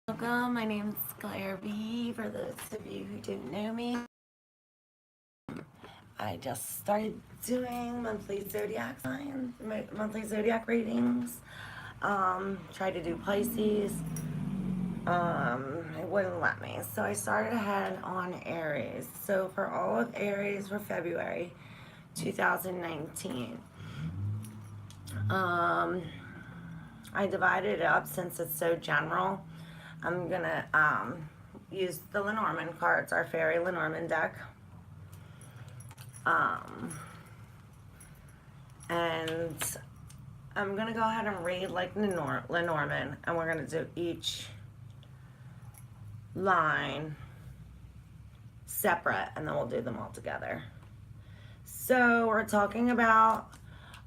Welcome, my name is ClairV. For those of you who don't know me, I just started doing monthly zodiac signs, monthly zodiac readings. Tried to do Pisces. It wouldn't let me, so I started ahead on Aries. So for all of Aries for February 2019, I divided it up since it's so general. I'm gonna use the Lenormand cards, our fairy Lenormand deck. And I'm gonna go ahead and read like Lenormand, and we're gonna do each line separate, and then we'll do them all together. So we're talking about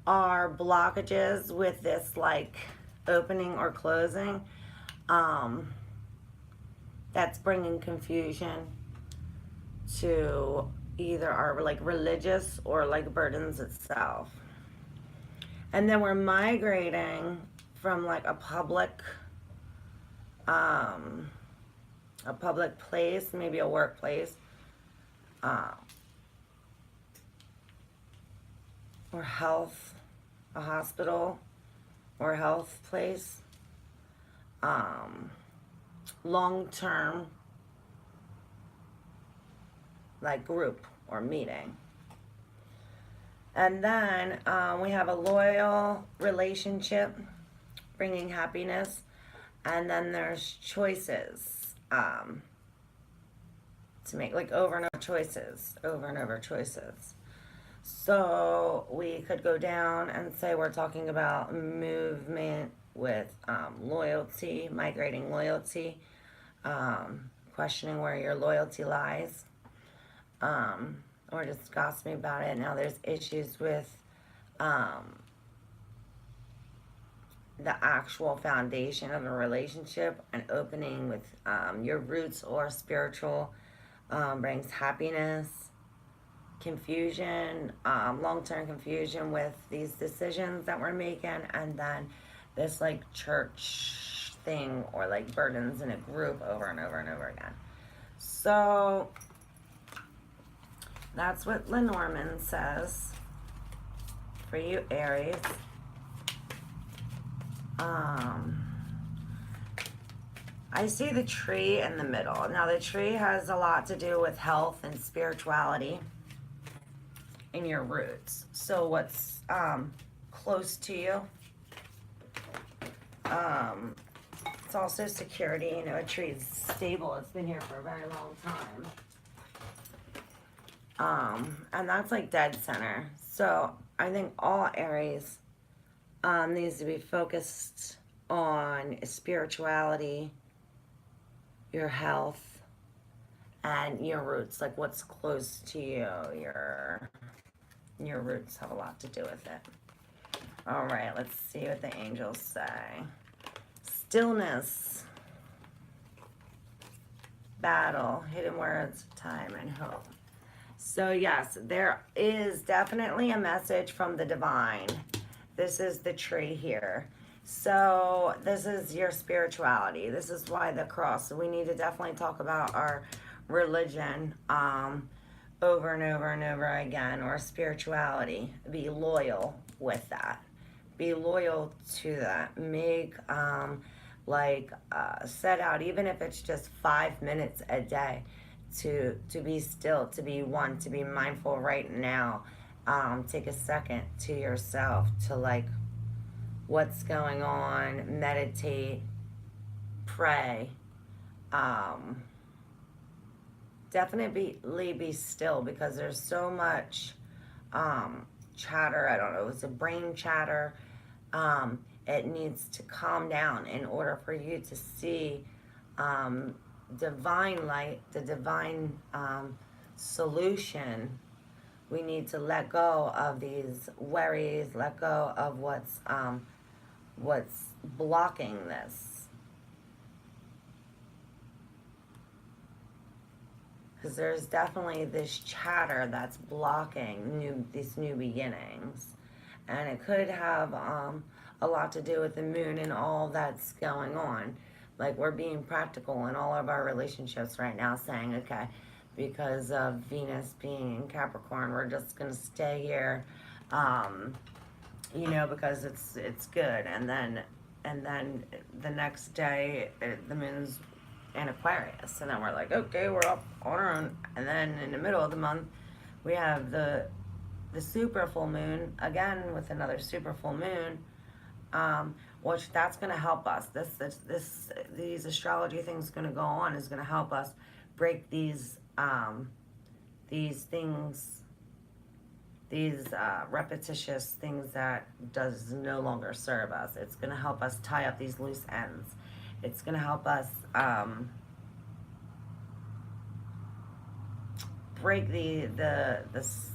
our blockages with this like opening or closing. That's bringing confusion to either our like religious or like burdens itself. And then we're migrating from like a public place, maybe a workplace, or health, a hospital or health place, long-term like group or meeting. And then we have a loyal relationship bringing happiness, and then there's choices to make, like over and over choices, over and over choices. So we could go down and say we're talking about movement with loyalty, migrating loyalty, questioning where your loyalty lies, or just gossiping about it. Now there's issues with the actual foundation of a relationship, and opening with your roots or spiritual brings happiness, confusion, long-term confusion with these decisions that we're making, and then this like church thing or like burdens in a group over and over and over again. So that's what Lenormand says for you, Aries. I see the tree in the middle. Now the tree has a lot to do with health and spirituality in your roots. So what's close to you? It's also security. You know, a tree is stable. It's been here for a very long time. And that's like dead center. So I think all Aries needs to be focused on spirituality, your health, and your roots. Like what's close to you. Your roots have a lot to do with it. All right, let's see what the angels say. Stillness, battle, hidden words, time, and hope. So yes, there is definitely a message from the divine. This is the tree here. So this is your spirituality. This is why the cross. So we need to definitely talk about our religion over and over and over again, or spirituality. Be loyal with that. Be loyal to that. Make set out, even if it's just 5 minutes a day, to be still, to be one, to be mindful right now. Take a second to yourself, to like what's going on, meditate, pray. Definitely be still, because there's so much chatter. I don't know, it's a brain chatter. It needs to calm down in order for you to see divine light, the divine solution. We need to let go of these worries, let go of what's blocking this. Because there's definitely this chatter that's blocking these new beginnings. And it could have a lot to do with the moon and all that's going on. Like, we're being practical in all of our relationships right now, saying, okay, because of Venus being in Capricorn, we're just going to stay here, you know, because it's good. And then the next day, the moon's in Aquarius, and then we're like, okay, we're up on our own. And then in the middle of the month, we have the super full moon again with another super full moon, which that's going to help us. These astrology things going to go on is going to help us break these things, these repetitious things that does no longer serve us. It's going to help us tie up these loose ends. It's going to help us break this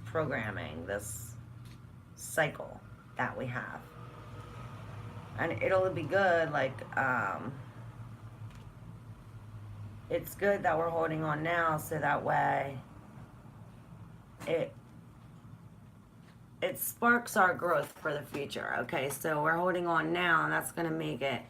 programming, this cycle that we have. And it'll be good, like, it's good that we're holding on now, so that way it sparks our growth for the future. Okay, so we're holding on now, and that's going to make it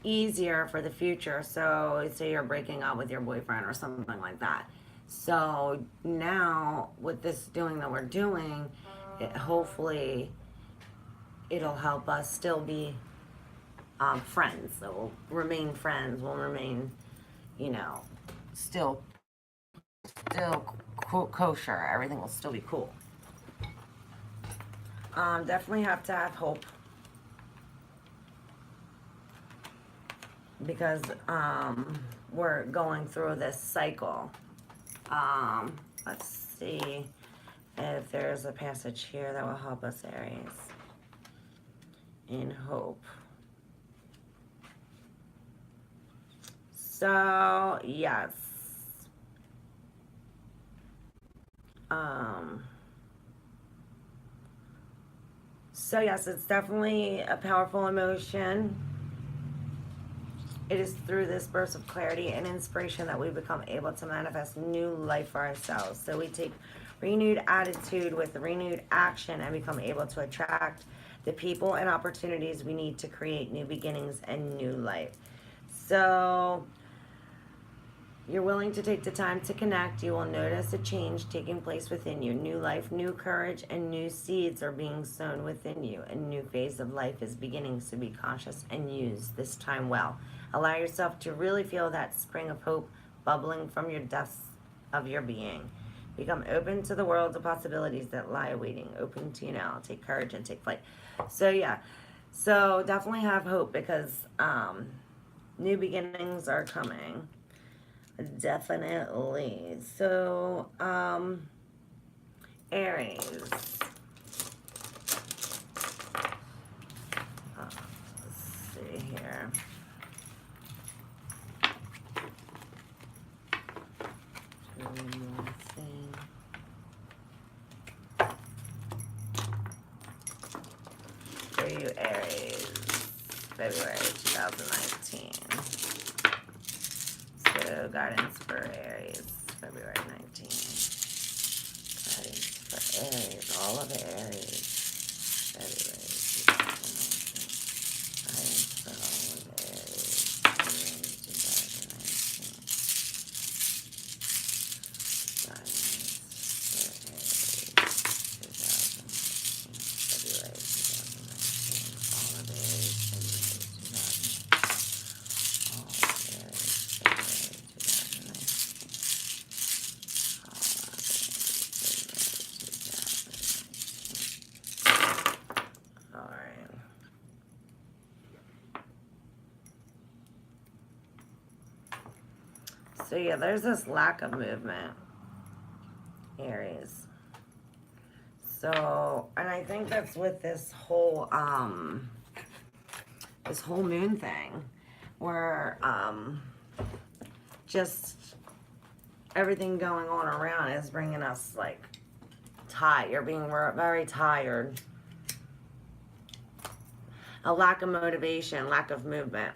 easier for the future. So say you're breaking up with your boyfriend or something like that. So now with this doing that we're doing, hopefully it'll help us still be friends. So we'll remain friends. We'll remain, you know, still kosher. Everything will still be cool. Definitely have to have hope, because we're going through this cycle. Let's see if there's a passage here that will help us, Aries, in hope. So, yes. So, yes, it's definitely a powerful emotion. It is through this burst of clarity and inspiration that we become able to manifest new life for ourselves. So we take renewed attitude with renewed action and become able to attract the people and opportunities we need to create new beginnings and new life. So you're willing to take the time to connect. You will notice a change taking place within you. New life, new courage, and new seeds are being sown within you. A new phase of life is beginning, so be conscious and use this time well. Allow yourself to really feel that spring of hope bubbling from your depths of your being. Become open to the world of possibilities that lie awaiting. Open to you now. Take courage and take flight. So yeah, so definitely have hope, because new beginnings are coming. Definitely. So, Aries. Let's see here. For you, Aries, February 2019. So, guidance for Aries, February 19. Guidance for Aries, all of Aries, February 2019. Guidance for all of Aries, February 2019. Guidance for Aries, 2019. February 2019. All of Aries, February 2019. All of Aries, February 2019. All of Aries, February 2019. All right. So yeah, there's this lack of movement, Aries. So, and I think that's with this whole moon thing, where just everything going on around is bringing us like tired. We're very tired. A lack of motivation, lack of movement.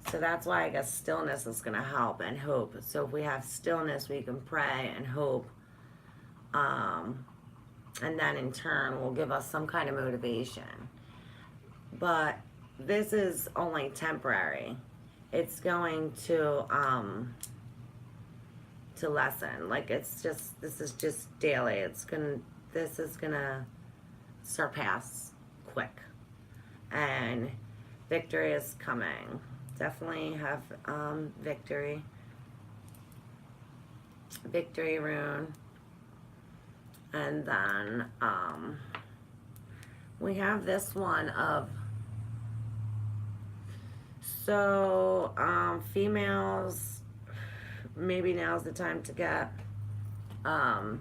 So that's why I guess stillness is going to help, and hope. So if we have stillness, we can pray and hope. And then in turn will give us some kind of motivation. But this is only temporary. It's going to lessen. Like, it's just, this is just daily. This is gonna surpass quick. And victory is coming. Definitely have victory. Victory rune. And then we have this one of, so females, maybe now's the time to get pap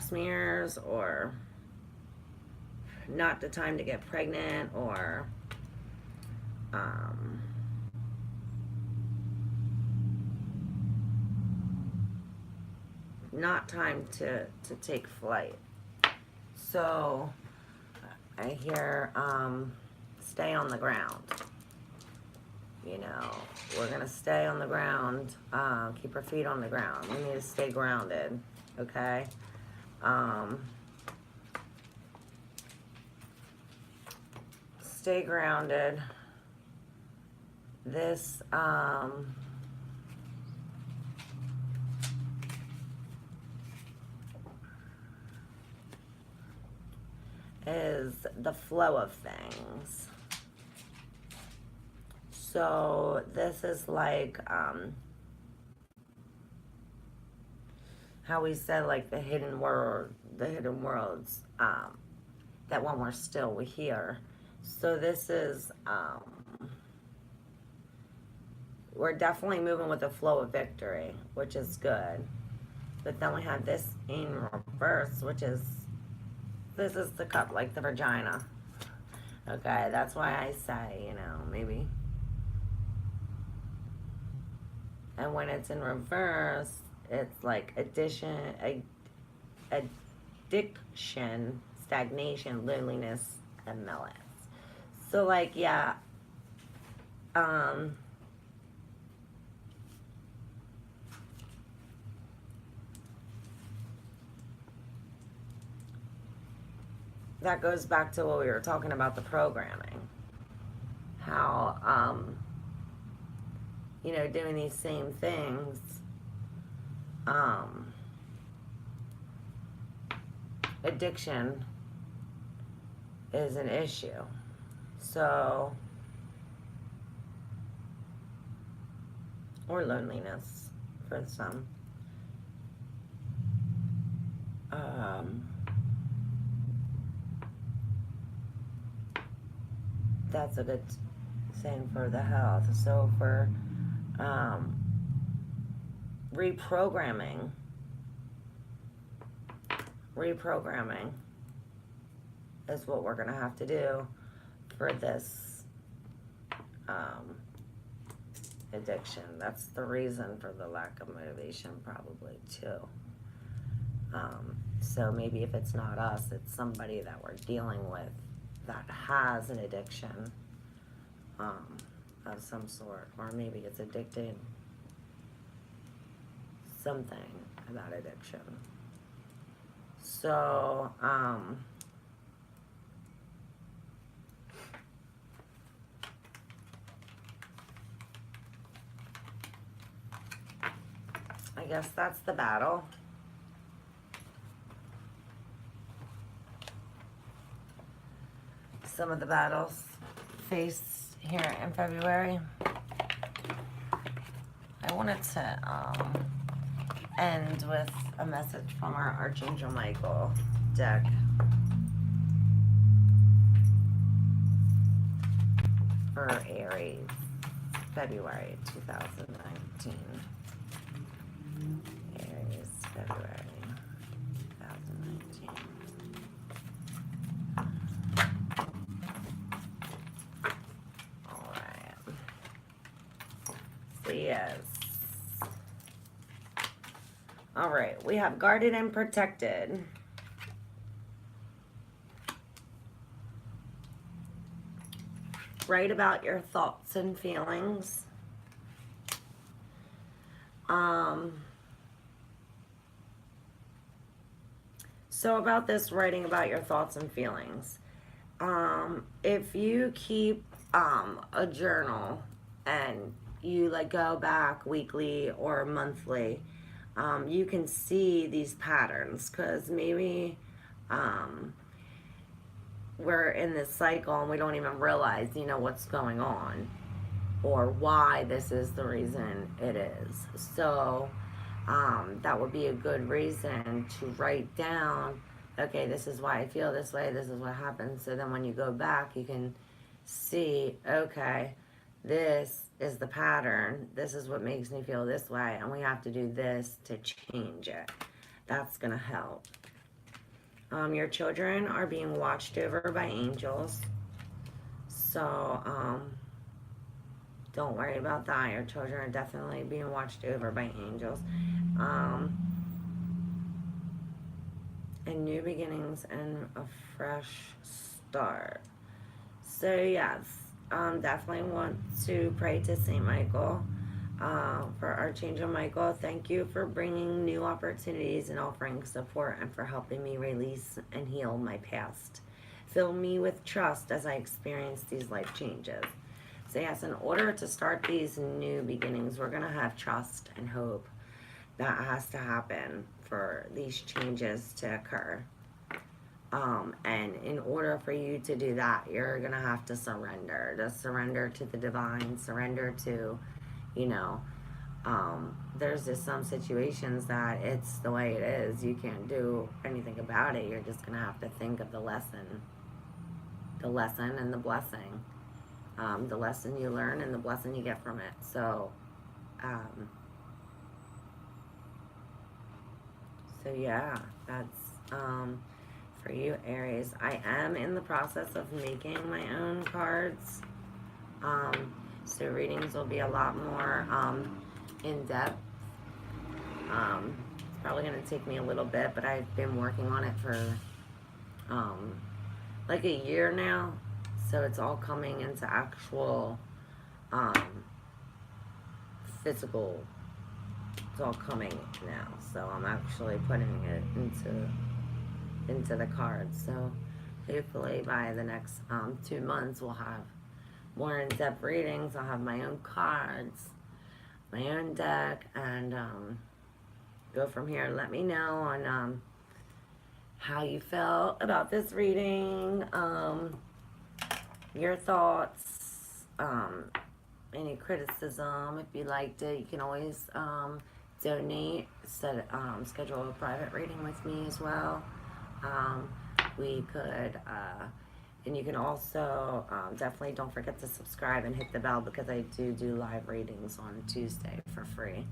smears, or not the time to get pregnant, or not time to take flight. So I hear stay on the ground. You know, we're gonna stay on the ground, keep our feet on the ground. We need to stay grounded, okay? Stay grounded. This is the flow of things. So this is like how we said, like the hidden worlds, that when we're still, we hear. So this is we're definitely moving with the flow of victory, which is good. But then we have this in reverse, which is, this is the cup, like the vagina. Okay, that's why I say, you know, maybe. And when it's in reverse, it's like addiction, stagnation, loneliness, and melons. So like, yeah, that goes back to what we were talking about, the programming. How, you know, doing these same things, addiction is an issue. So, or loneliness for some. That's a good thing for the health. So for reprogramming is what we're gonna have to do for this addiction. That's the reason for the lack of motivation, probably too. So maybe if it's not us, it's somebody that we're dealing with that has an addiction of some sort, or maybe it's addicted something about addiction. So I guess that's the battle. Some of the battles faced here in February. I wanted to end with a message from our Archangel Michael deck. For Aries, February 2019. Aries, February 2019. Alright. So yes. Alright, we have guarded and protected. Write about your thoughts and feelings. So about this writing about your thoughts and feelings, if you keep a journal and you like go back weekly or monthly, you can see these patterns, because maybe we're in this cycle and we don't even realize, you know, what's going on or why this is the reason it is. So that would be a good reason to write down, okay, this is why I feel this way, this is what happens. So then when you go back, you can see, okay, this is the pattern, this is what makes me feel this way, and we have to do this to change it. That's gonna help. Your children are being watched over by angels. So, don't worry about that. Your children are definitely being watched over by angels. And new beginnings and a fresh start. So, yes, definitely want to pray to St. Michael. For Archangel Michael, thank you for bringing new opportunities and offering support, and for helping me release and heal my past. Fill me with trust as I experience these life changes. So yes, in order to start these new beginnings, we're going to have trust and hope. That has to happen for these changes to occur. And in order for you to do that, you're going to have to surrender. Just surrender to the divine, surrender to, you know, there's just some situations that it's the way it is. You can't do anything about it. You're just going to have to think of the lesson and the blessing. The lesson you learn and the blessing you get from it. So yeah, that's for you, Aries. I am in the process of making my own cards. So readings will be a lot more in depth. It's probably going to take me a little bit, but I've been working on it for like a year now. So it's all coming into actual physical. It's all coming now. So I'm actually putting it into the cards. So hopefully by the next 2 months we'll have more in-depth readings. I'll have my own cards, my own deck, and go from here. Let me know on how you felt about this reading, your thoughts, any criticism. If you liked it, you can always donate, schedule a private reading with me as well. We could, and you can also definitely don't forget to subscribe and hit the bell, because I do live readings on Tuesday for free.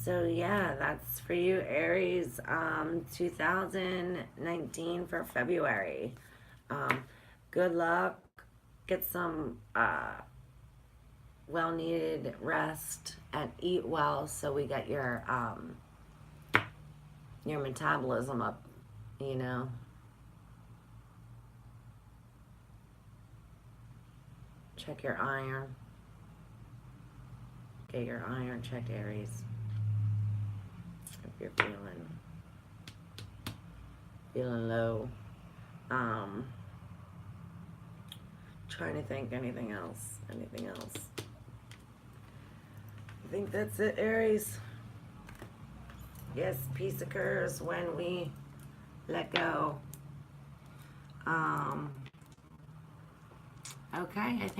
So yeah, that's for you, Aries. 2019 for February. Good luck. Get some well-needed rest and eat well, so we get your metabolism up, you know. Check your iron. Get your iron checked, Aries. If you're feeling low. Trying to think anything else. I think that's it, Aries. Yes, peace occurs when we let go. Okay, I think